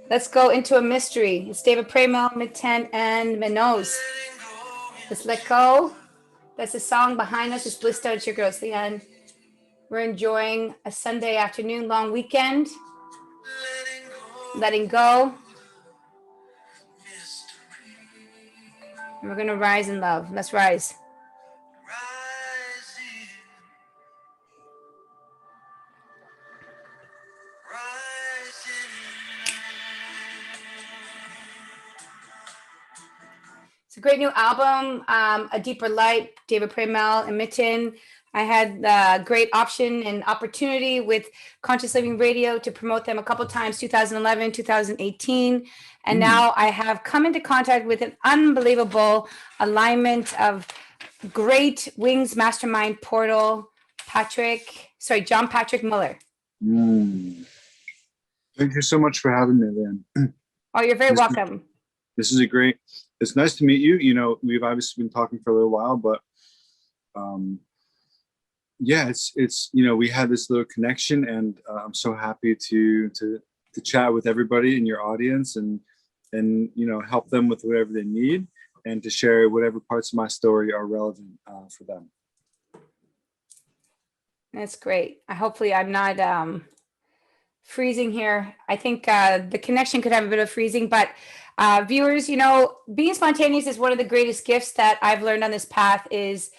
Let's go into a mystery. It's David Pramel, Mitten, and Minos. Let's let go. That's the song behind us. It's Blissed Out. It's your girl, Leanne. We're enjoying a Sunday afternoon, long weekend. Letting go. And we're going to rise in love. Let's rise. It's a great new album, A Deeper Light, David Pramel and Mitten. I had a great option and opportunity with Conscious Living Radio to promote them a couple times, 2011, 2018. And now I have come into contact with an unbelievable alignment of great Wings Mastermind portal, John Patrick Mueller. Thank you so much for having me, Leanne. Oh, you're very welcome. This is it's nice to meet you. You know, we've obviously been talking for a little while, but yeah, it's you know, we had this little connection, and I'm so happy to chat with everybody in your audience and you know, help them with whatever they need and to share whatever parts of my story are relevant for them. That's great. Hopefully I'm not freezing here. I think the connection could have a bit of freezing, but viewers, you know, being spontaneous is one of the greatest gifts that I've learned on this path is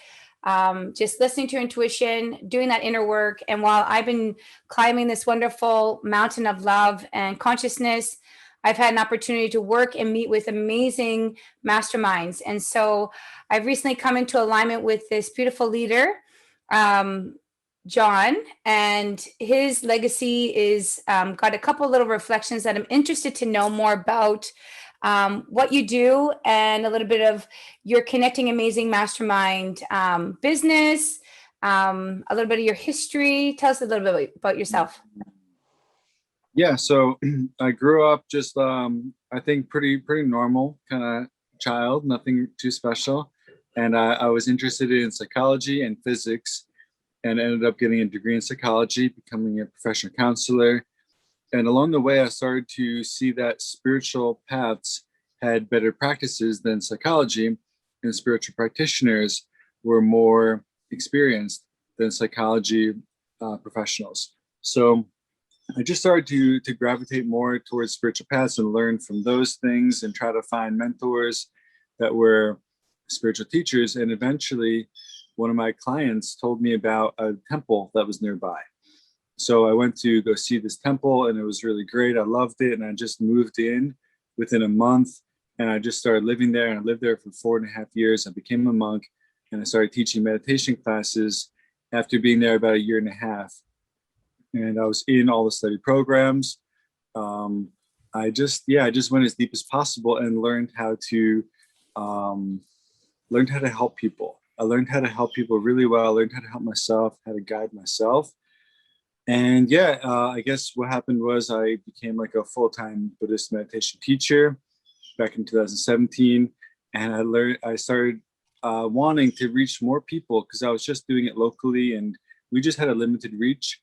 just listening to your intuition, doing that inner work. And while I've been climbing this wonderful mountain of love and consciousness, I've had an opportunity to work and meet with amazing masterminds. And so I've recently come into alignment with this beautiful leader, John, and his legacy is got a couple little reflections that I'm interested to know more about what you do and a little bit of your Connecting Amazing Mastermind business, a little bit of your history. Tell us a little bit about yourself. Yeah, so I grew up just, I think, pretty normal kind of child, nothing too special. And I was interested in psychology and physics and ended up getting a degree in psychology, becoming a professional counselor. And along the way, I started to see that spiritual paths had better practices than psychology, and spiritual practitioners were more experienced than psychology professionals. So I just started to gravitate more towards spiritual paths and learn from those things and try to find mentors that were spiritual teachers. And eventually, one of my clients told me about a temple that was nearby. So I went to go see this temple, and it was really great. I loved it. And I just moved in within a month, and I just started living there. And I lived there for 4.5 years. I became a monk, and I started teaching meditation classes after being there about 1.5 years. And I was in all the study programs. I just went as deep as possible and learned how to help people. I learned how to help people really well. I learned how to help myself, how to guide myself. And I guess what happened was I became like a full-time Buddhist meditation teacher back in 2017. And I started wanting to reach more people because I was just doing it locally and we just had a limited reach.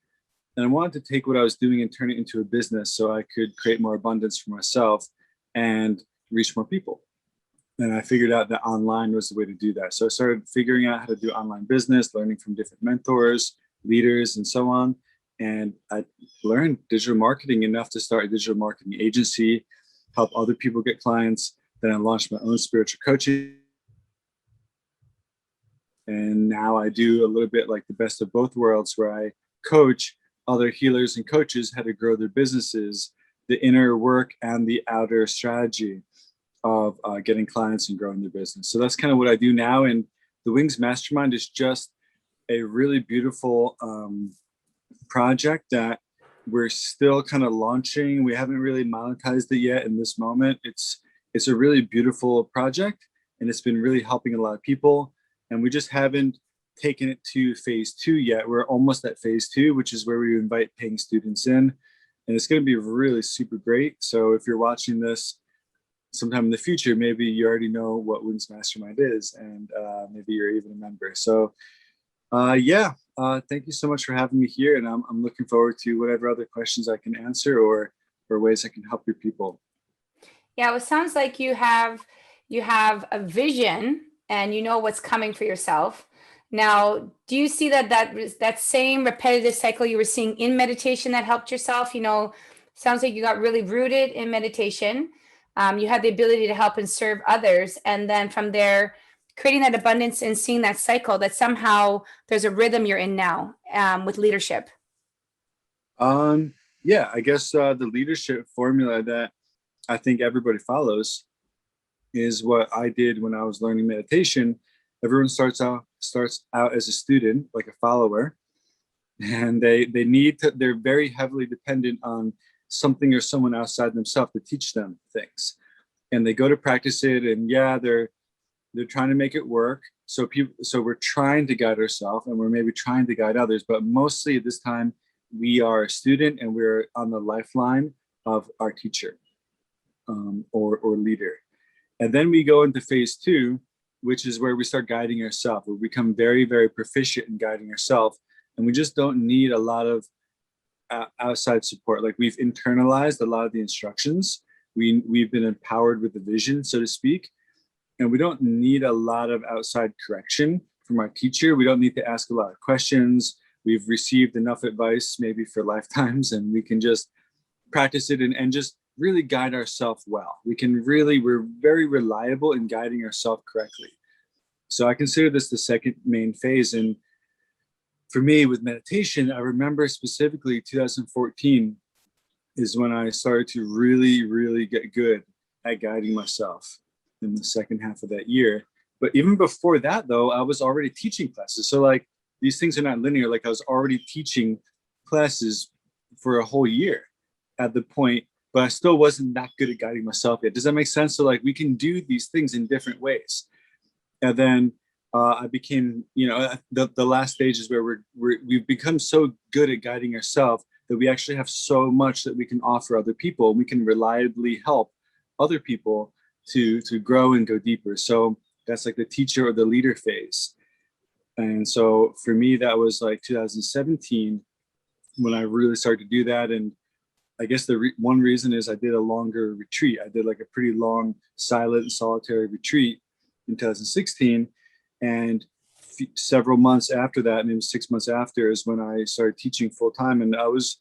And I wanted to take what I was doing and turn it into a business so I could create more abundance for myself and reach more people. And I figured out that online was the way to do that. So I started figuring out how to do online business, learning from different mentors, leaders, and so on. And I learned digital marketing enough to start a digital marketing agency, help other people get clients. Then I launched my own spiritual coaching. And now I do a little bit like the best of both worlds, where I coach other healers and coaches how to grow their businesses, the inner work and the outer strategy of getting clients and growing their business. So that's kind of what I do now. And the Wings Mastermind is just a really beautiful project that we're still kind of launching. We haven't really monetized it yet in this moment. It's a really beautiful project, and it's been really helping a lot of people. And we just haven't taken it to phase 2 yet. We're almost at phase 2, which is where we invite paying students in. And it's going to be really super great. So if you're watching this sometime in the future, maybe you already know what Wings Mastermind is, and maybe you're even a member. So Thank you so much for having me here, and I'm looking forward to whatever other questions I can answer or ways I can help your people. Yeah, well, it sounds like you have a vision and you know what's coming for yourself. Now, do you see that same repetitive cycle you were seeing in meditation that helped yourself? Sounds like you got really rooted in meditation. You had the ability to help and serve others, and then from there, creating that abundance and seeing that cycle. That somehow there's a rhythm you're in now with leadership. Yeah, I guess the leadership formula that I think everybody follows is what I did when I was learning meditation. Everyone starts out as a student, like a follower, and they're very heavily dependent on something or someone outside themselves to teach them things. And they go to practice it, and yeah, they're trying to make it work. So we're trying to guide ourselves, and we're maybe trying to guide others, but mostly at this time we are a student and we're on the lifeline of our teacher, or leader. And then we go into phase two, which is where we start guiding ourselves. We become very, very proficient in guiding ourselves, and we just don't need a lot of outside support. Like, we've internalized a lot of the instructions. We've been empowered with the vision, so to speak, and we don't need a lot of outside correction from our teacher. We don't need to ask a lot of questions. We've received enough advice maybe for lifetimes, and we can just practice it and just really guide ourselves well. We're very reliable in guiding ourselves correctly. So I consider this the second main phase. And for me with meditation, I remember specifically 2014 is when I started to really, really get good at guiding myself in the second half of that year. But even before that, though, I was already teaching classes. So like, these things are not linear. Like, I was already teaching classes for a whole year at the point, but I still wasn't that good at guiding myself yet. Does that make sense? So like, we can do these things in different ways. And then I became, the last stage is where we've become so good at guiding ourselves that we actually have so much that we can offer other people. We can reliably help other people to grow and go deeper. So that's like the teacher or the leader phase. And so for me, that was like 2017 when I really started to do that. And I guess one reason is I did a longer retreat. I did like a pretty long, silent, solitary retreat in 2016. And several months after that, maybe 6 months after, is when I started teaching full time. And I was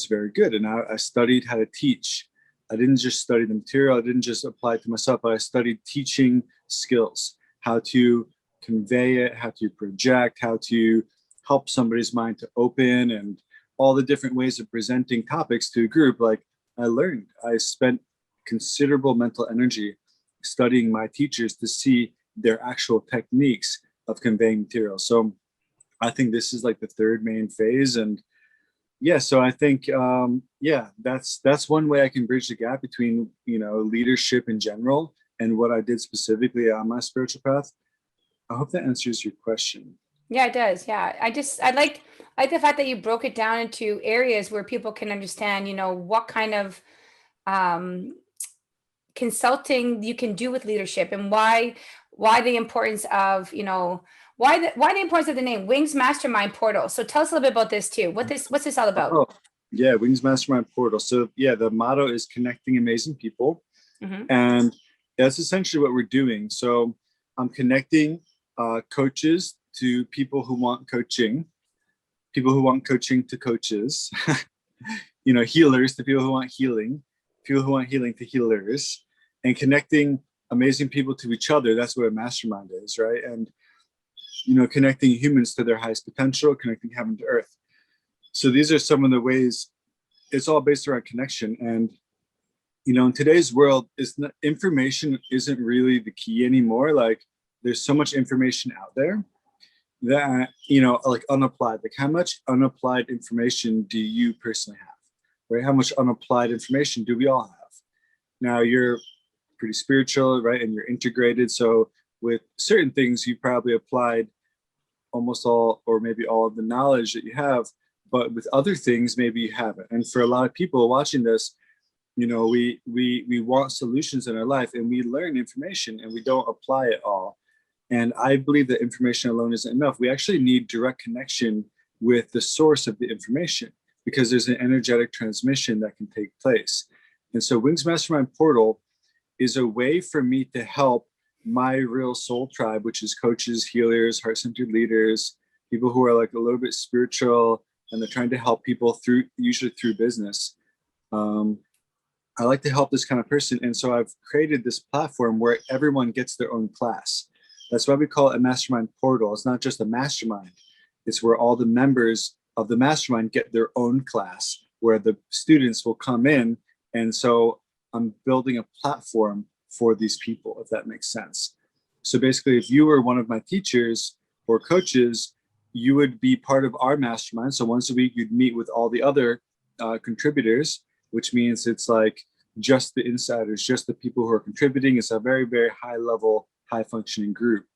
very good. And I studied how to teach. I didn't just study the material. I didn't just apply it to myself, but I studied teaching skills, how to convey it, how to project, how to help somebody's mind to open, and all the different ways of presenting topics to a group. Like, I spent considerable mental energy studying my teachers to see their actual techniques of conveying material. So I think this is like the third main phase. And yeah, so I think, that's one way I can bridge the gap between, leadership in general and what I did specifically on my spiritual path. I hope that answers your question. Yeah, it does. Yeah. I like the fact that you broke it down into areas where people can understand, what kind of um, consulting you can do with leadership, and why the importance of, why the importance of the name Wings Mastermind Portal. So tell us a little bit about this too. What's this all about? Oh, yeah, Wings Mastermind Portal. So yeah, the motto is connecting amazing people. Mm-hmm. And that's essentially what we're doing. So I'm connecting coaches to people who want coaching to coaches, healers to people who want healing to healers, and connecting amazing people to each other. That's what a mastermind is, right? And, connecting humans to their highest potential, connecting heaven to earth. So these are some of the ways. It's all based around connection. And, in today's world, information isn't really the key anymore. Like, there's so much information out there that, like unapplied, like how much unapplied information do you personally have, right? How much unapplied information do we all have? Now, you're pretty spiritual, right? And you're integrated. So with certain things, you probably applied almost all, or maybe all of the knowledge that you have, but with other things, maybe you haven't. And for a lot of people watching this, we want solutions in our life, and we learn information and we don't apply it all. And I believe that information alone isn't enough. We actually need direct connection with the source of the information, because there's an energetic transmission that can take place. And so Wings Mastermind Portal is a way for me to help my real soul tribe, which is coaches, healers, heart-centered leaders, people who are like a little bit spiritual, and they're trying to help people through, usually through business. I like to help this kind of person. And so I've created this platform where everyone gets their own class. That's why we call it a mastermind portal. It's not just a mastermind. It's where all the members of the mastermind get their own class, where the students will come in. And so I'm building a platform for these people, if that makes sense. So basically, if you were one of my teachers or coaches, you would be part of our mastermind. So once a week, you'd meet with all the other contributors, which means it's like just the insiders, just the people who are contributing. It's a very, very high level, high functioning group.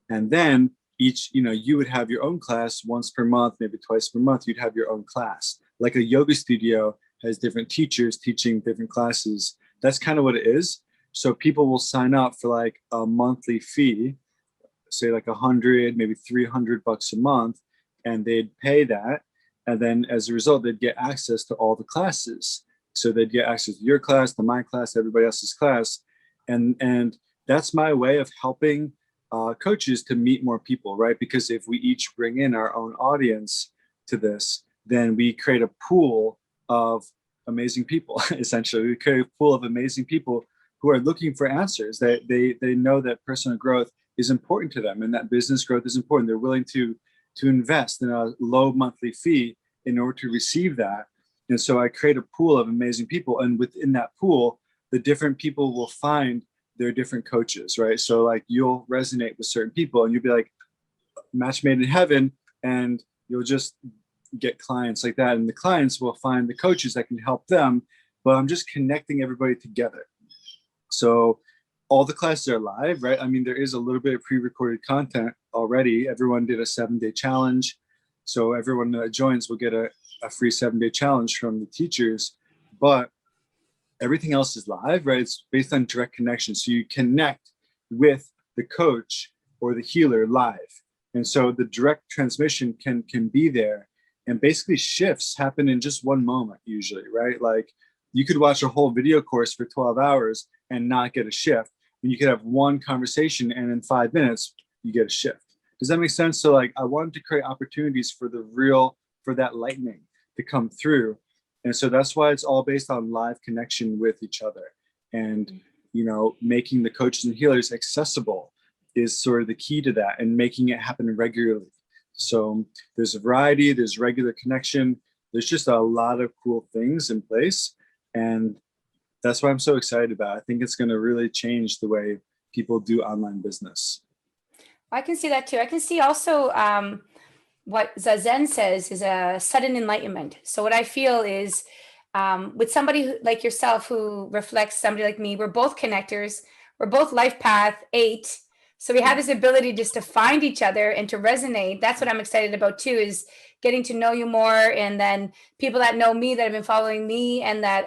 And then each, you would have your own class once per month, maybe twice per month, you'd have your own class. Like a yoga studio has different teachers teaching different classes. That's kind of what it is. So people will sign up for like a monthly fee, say like 100, maybe $300 a month, and they'd pay that. And then as a result, they'd get access to all the classes. So they'd get access to your class, to my class, everybody else's class. And that's my way of helping coaches to meet more people, right? Because if we each bring in our own audience to this, then we create a pool of amazing people. Essentially, we create a pool of amazing people who are looking for answers. They know that personal growth is important to them, and that business growth is important. They're willing to invest in a low monthly fee in order to receive that. And so I create a pool of amazing people, and within that pool, the different people will find their different coaches, right? So like you'll resonate with certain people, and you'll be like match made in heaven, and you'll just get clients like that. And the clients will find the coaches that can help them, but I'm just connecting everybody together. So all the classes are live, right? I mean, there is a little bit of pre-recorded content already. Everyone did a 7-day challenge. So everyone that joins will get a free 7-day challenge from the teachers, but everything else is live, right? It's based on direct connection. So you connect with the coach or the healer live. And so the direct transmission can be there, and basically shifts happen in just one moment usually, right? Like you could watch a whole video course for 12 hours and not get a shift. And you could have one conversation, and in 5 minutes, you get a shift. Does that make sense? So like I wanted to create opportunities for that lightning to come through. And so that's why it's all based on live connection with each other. And, making the coaches and healers accessible is sort of the key to that, and making it happen regularly. So there's a variety, there's regular connection. There's just a lot of cool things in place. And that's what I'm so excited about. I think it's going to really change the way people do online business. I can see that too. I can see also what Zazen says is a sudden enlightenment. So what I feel is with somebody like yourself who reflects somebody like me, we're both connectors. We're both life path 8. So we have this ability just to find each other and to resonate. That's what I'm excited about too, is getting to know you more. And then people that know me, that have been following me, and that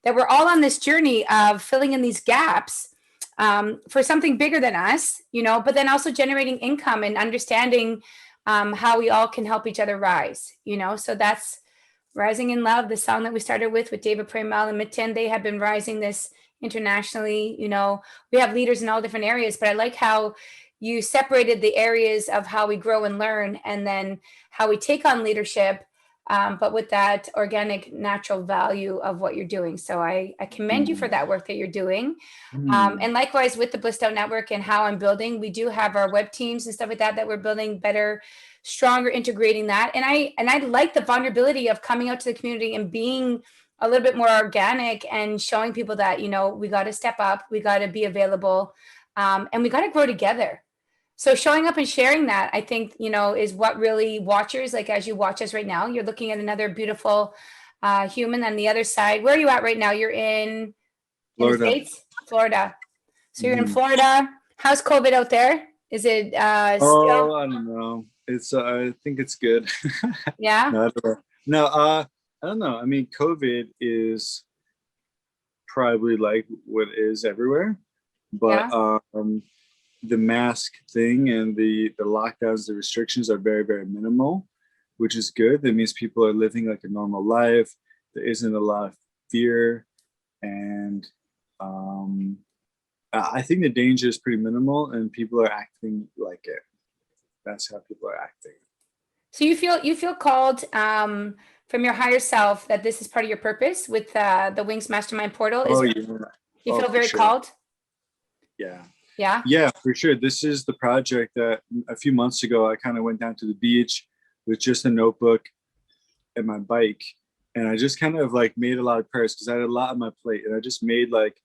we're all on this journey of filling in these gaps for something bigger than us, but then also generating income and understanding how we all can help each other rise, so that's Rising in Love, the song that we started with David Premal and Mitten. They have been rising this internationally. We have leaders in all different areas, but I like how you separated the areas of how we grow and learn, and then how we take on leadership, but with that organic, natural value of what you're doing. So I commend you for that work that you're doing. And likewise with the Blissed Out Network and how I'm building, we do have our web teams and stuff like that we're building better, stronger, integrating that. And I like the vulnerability of coming out to the community and being a little bit more organic and showing people that, we got to step up, we got to be available, and we got to grow together. So showing up and sharing that, I think, is what really watchers, like as you watch us right now, you're looking at another beautiful human on the other side. Where are you at right now? You're in Florida. the States? Florida. So you're in Florida. How's COVID out there? Is it still? I don't know. It's I think it's good. Yeah. No, I don't know. I mean, COVID is probably like what is everywhere, but the mask thing and the lockdowns, the restrictions are very, very minimal, which is good. That means people are living like a normal life. There isn't a lot of fear, and I think the danger is pretty minimal, and people are acting like it. That's how people are acting. So you feel called from your higher self that this is part of your purpose with the Wings Mastermind portal. Oh yeah. You Oh, feel for very sure. called? Yeah. Yeah. Yeah, for sure. This is the project that a few months ago I kind of went down to the beach with just a notebook and my bike, and I just kind of like made a lot of prayers because I had a lot on my plate, and I just made like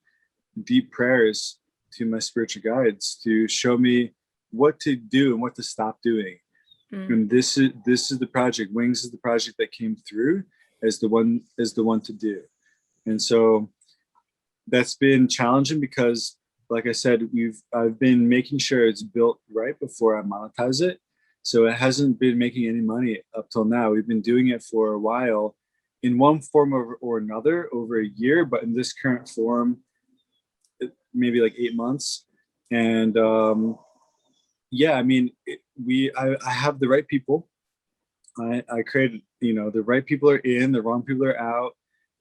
deep prayers to my spiritual guides to show me what to do and what to stop doing. And this is the project. Wings is the project that came through as the one to do. And so that's been challenging because, like I said, I've been making sure it's built right before I monetize it. So it hasn't been making any money up till now. We've been doing it for a while in one form or another over a year, but in this current form, maybe like 8 months. And yeah, I mean, I have the right people. I created, the right people are in, the wrong people are out,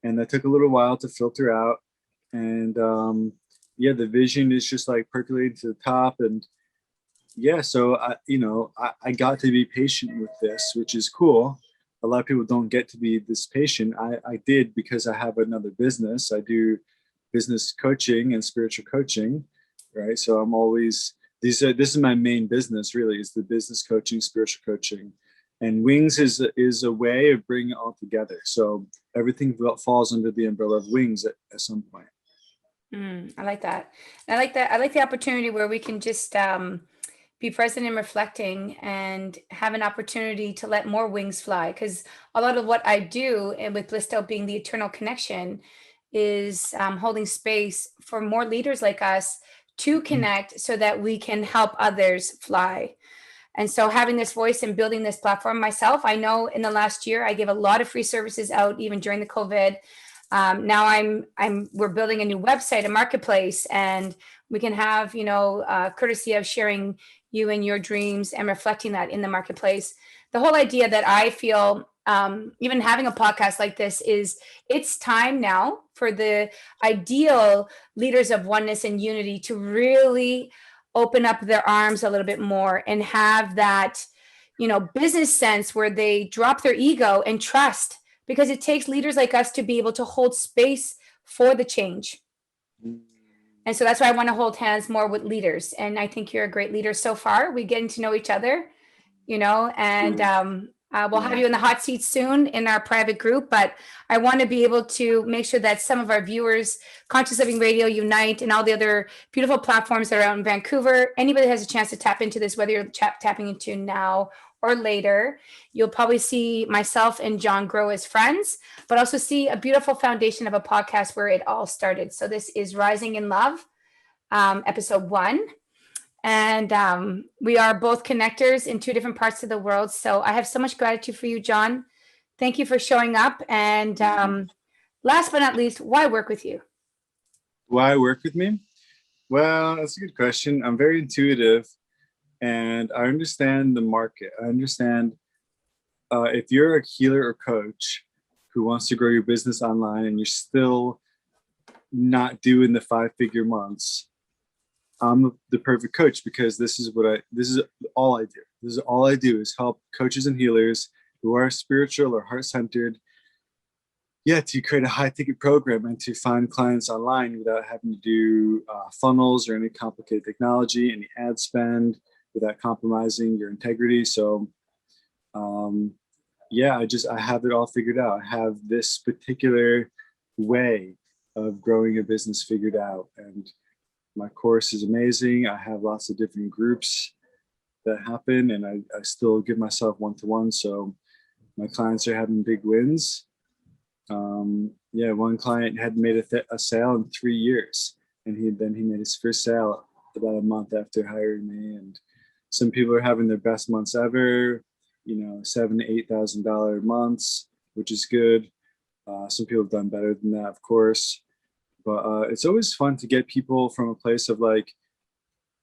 and that took a little while to filter out. And yeah, the vision is just like percolating to the top, and yeah, so I got to be patient with this, which is cool. A lot of people don't get to be this patient. I did because I have another business. I do business coaching and spiritual coaching, right? So I'm always this is my main business really, is the business coaching, spiritual coaching, and Wings is a way of bringing it all together. So everything falls under the umbrella of Wings at some point. I like that. I like that. I like the opportunity where we can just be present and reflecting and have an opportunity to let more wings fly. Because a lot of what I do, and with Blissed Out being the eternal connection, is holding space for more leaders like us to connect so that we can help others fly. And so having this voice and building this platform myself, I know in the last year, I gave a lot of free services out, even during the COVID. Now we're building a new website, a marketplace, and we can have, courtesy of sharing you and your dreams and reflecting that in the marketplace. The whole idea that I feel, even having a podcast like this, is it's time now for the ideal leaders of oneness and unity to really open up their arms a little bit more and have that, business sense where they drop their ego and trust, because it takes leaders like us to be able to hold space for the change. And so that's why I want to hold hands more with leaders. And I think you're a great leader so far. We're getting to know each other, and we'll have you in the hot seat soon in our private group. But I want to be able to make sure that some of our viewers, Conscious Living Radio, Unite, and all the other beautiful platforms that are out in Vancouver, anybody that has a chance to tap into this, whether you're tapping into now or later, you'll probably see myself and John grow as friends, but also see a beautiful foundation of a podcast where it all started. So this is Rising in Love, episode 1. And we are both connectors in 2 different parts of the world. So I have so much gratitude for you, John. Thank you for showing up. And last but not least, why work with you? Why work with me? Well, that's a good question. I'm very intuitive, and I understand the market. I understand if you're a healer or coach who wants to grow your business online and you're still not doing the 5-figure months, I'm the perfect coach, because this is all I do. This is all I do is help coaches and healers who are spiritual or heart-centered, to create a high-ticket program and to find clients online without having to do funnels or any complicated technology, any ad spend, without compromising your integrity. So I have it all figured out. I have this particular way of growing a business figured out, and my course is amazing. I have lots of different groups that happen, and I still give myself one-to-one. So my clients are having big wins. One client had made a sale in 3 years, and he made his first sale about a month after hiring me. And some people are having their best months ever, $7,000 to $8,000 months, which is good. Some people have done better than that, of course. But it's always fun to get people from a place of like,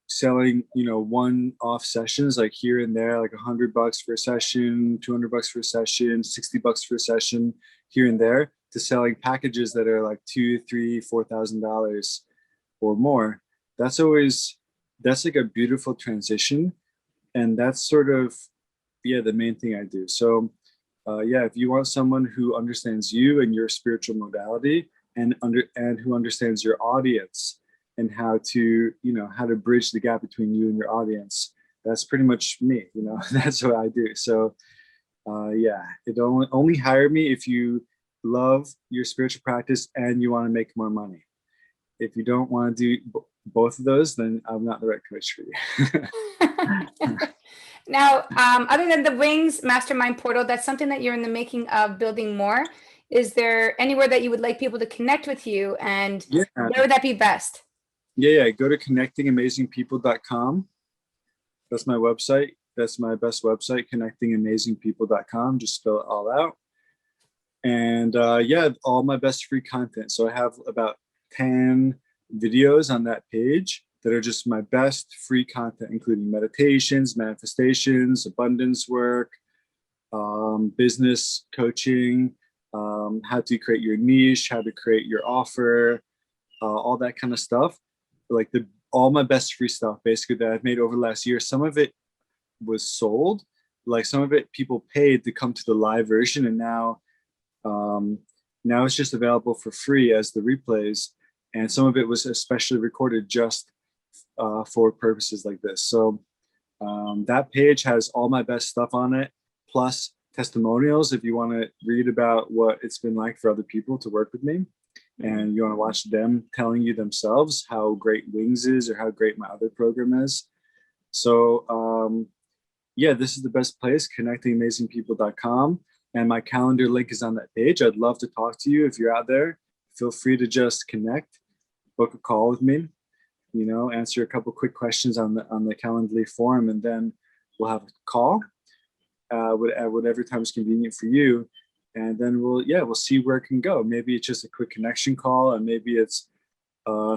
selling, one-off sessions like here and there, like $100 for a session, $200 for a session, $60 for a session here and there, to selling packages that are like $2,000, $3,000, $4,000 or more. That's like a beautiful transition. And that's sort of, the main thing I do. So if you want someone who understands you and your spiritual modality and who understands your audience and how to bridge the gap between you and your audience, that's pretty much me. That's what I do. So it only hire me if you love your spiritual practice and you want to make more money. If you don't want to do both of those, then I'm not the right coach for you. Now, other than the Wings Mastermind portal, that's something that you're in the making of building more. Is there anywhere that you would like people to connect with you, and where would that be best? Go to connectingamazingpeople.com. That's my website. That's my best website, connectingamazingpeople.com. Just spell it all out. And all my best free content. So I have about 10 videos on that page that are just my best free content, including meditations, manifestations, abundance work, business coaching, how to create your niche, how to create your offer, all that kind of stuff. Like all my best free stuff, basically, that I've made over the last year. Some of it was sold, like some of it people paid to come to the live version, and now it's just available for free as the replays. And some of it was especially recorded just for purposes like this. So that page has all my best stuff on it, plus testimonials if you want to read about what it's been like for other people to work with me, and you want to watch them telling you themselves how great Wings is or how great my other program is. So this is the best place, connectingamazingpeople.com, and my calendar link is on that page. I'd love to talk to you. If you're out there, feel free to just connect, book a call with me, answer a couple quick questions on the Calendly form, and then we'll have a call at whatever time is convenient for you. And then we'll see where it can go. Maybe it's just a quick connection call, and maybe it's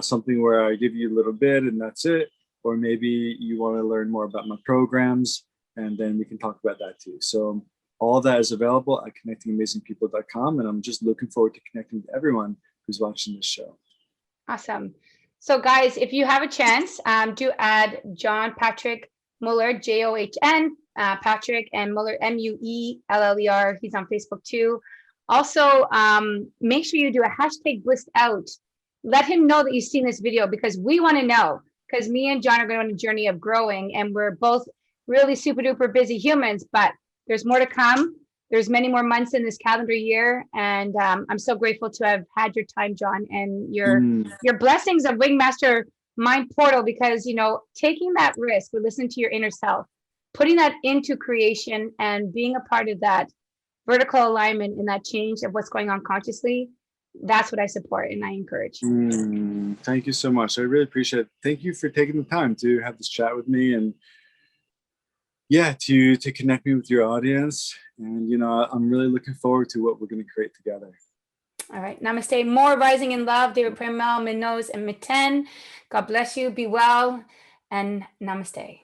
something where I give you a little bit and that's it. Or maybe you want to learn more about my programs, and then we can talk about that too. So all of that is available at connectingamazingpeople.com. And I'm just looking forward to connecting with everyone who's watching this show. Awesome. So guys, if you have a chance, do add John Patrick Mueller, John, Patrick, and Mueller, Mueller. He's on Facebook too. Also, make sure you do a hashtag blissed out. Let him know that you've seen this video, because we want to know, because me and John are going on a journey of growing, and we're both really super duper busy humans, but there's more to come. There's many more months in this calendar year. And I'm so grateful to have had your time, John, and your blessings of Wingmaster Mind Portal, because, taking that risk, we're listening to your inner self, putting that into creation and being a part of that vertical alignment and that change of what's going on consciously. That's what I support and I encourage. Thank you so much. I really appreciate it. Thank you for taking the time to have this chat with me, and to connect me with your audience. And, I'm really looking forward to what we're going to create together. All right. Namaste. More rising in love. David Premel, Minos, and Miten. God bless you. Be well. And namaste.